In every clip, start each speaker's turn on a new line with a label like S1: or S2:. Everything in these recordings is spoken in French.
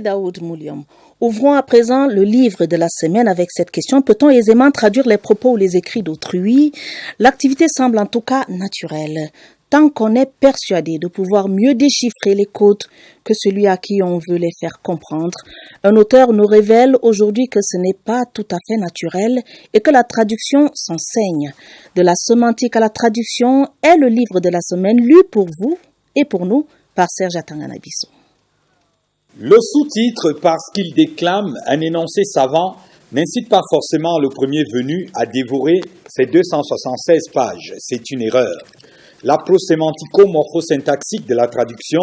S1: Daoud Mouliam. Ouvrons à présent le livre de la semaine avec cette question. Peut-on aisément traduire les propos ou les écrits d'autrui? L'activité semble en tout cas naturelle, tant qu'on est persuadé de pouvoir mieux déchiffrer les codes que celui à qui on veut les faire comprendre. Un auteur nous révèle aujourd'hui que ce n'est pas tout à fait naturel et que la traduction s'enseigne. De la sémantique à la traduction est le livre de la semaine lu pour vous et pour nous par Serge Atangana-Bissou.
S2: Le sous-titre, parce qu'il déclame un énoncé savant, n'incite pas forcément le premier venu à dévorer ces 276 pages. C'est une erreur. La prosémantico-morphosyntaxique de la traduction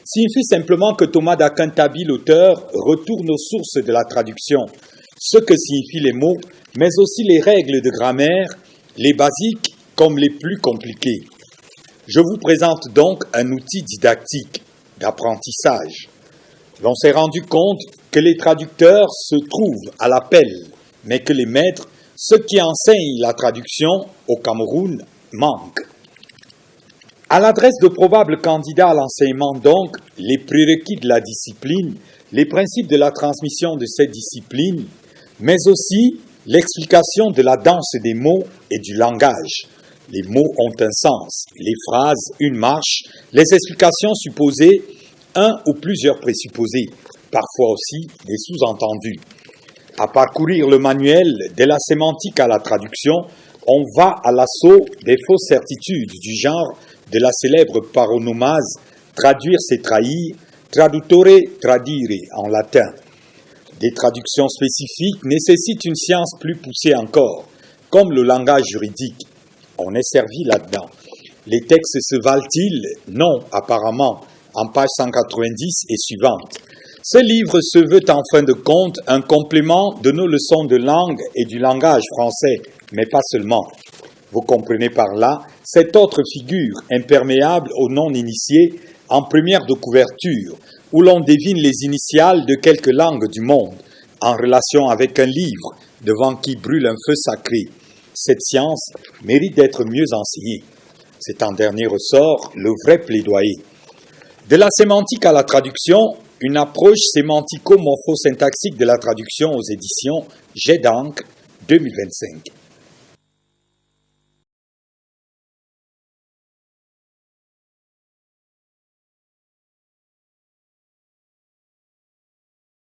S2: signifie simplement que Thomas d'Aquintabi, l'auteur, retourne aux sources de la traduction, ce que signifient les mots, mais aussi les règles de grammaire, les basiques comme les plus compliquées. Je vous présente donc un outil didactique d'apprentissage. L'on s'est rendu compte que les traducteurs se trouvent à l'appel, mais que les maîtres, ceux qui enseignent la traduction au Cameroun, manquent. À l'adresse de probables candidats à l'enseignement donc, les prérequis de la discipline, les principes de la transmission de cette discipline, mais aussi l'explication de la danse des mots et du langage. Les mots ont un sens, les phrases une marche, les explications supposées un ou plusieurs présupposés, parfois aussi des sous-entendus. À parcourir le manuel de la sémantique à la traduction, on va à l'assaut des fausses certitudes du genre de la célèbre paronomase « traduire c'est trahir »,« traduttore tradire » en latin. Des traductions spécifiques nécessitent une science plus poussée encore, comme le langage juridique. On est servi là-dedans. Les textes se valent-ils? Non, apparemment, en page 190 et suivante. Ce livre se veut en fin de compte un complément de nos leçons de langue et du langage français, mais pas seulement. Vous comprenez par là cette autre figure imperméable aux non-initiés en première de couverture, où l'on devine les initiales de quelques langues du monde, en relation avec un livre devant qui brûle un feu sacré. Cette science mérite d'être mieux enseignée. C'est en dernier ressort le vrai plaidoyer. De la sémantique à la traduction, une approche sémantico-morphosyntaxique de la traduction aux éditions Jet d'encre 2025.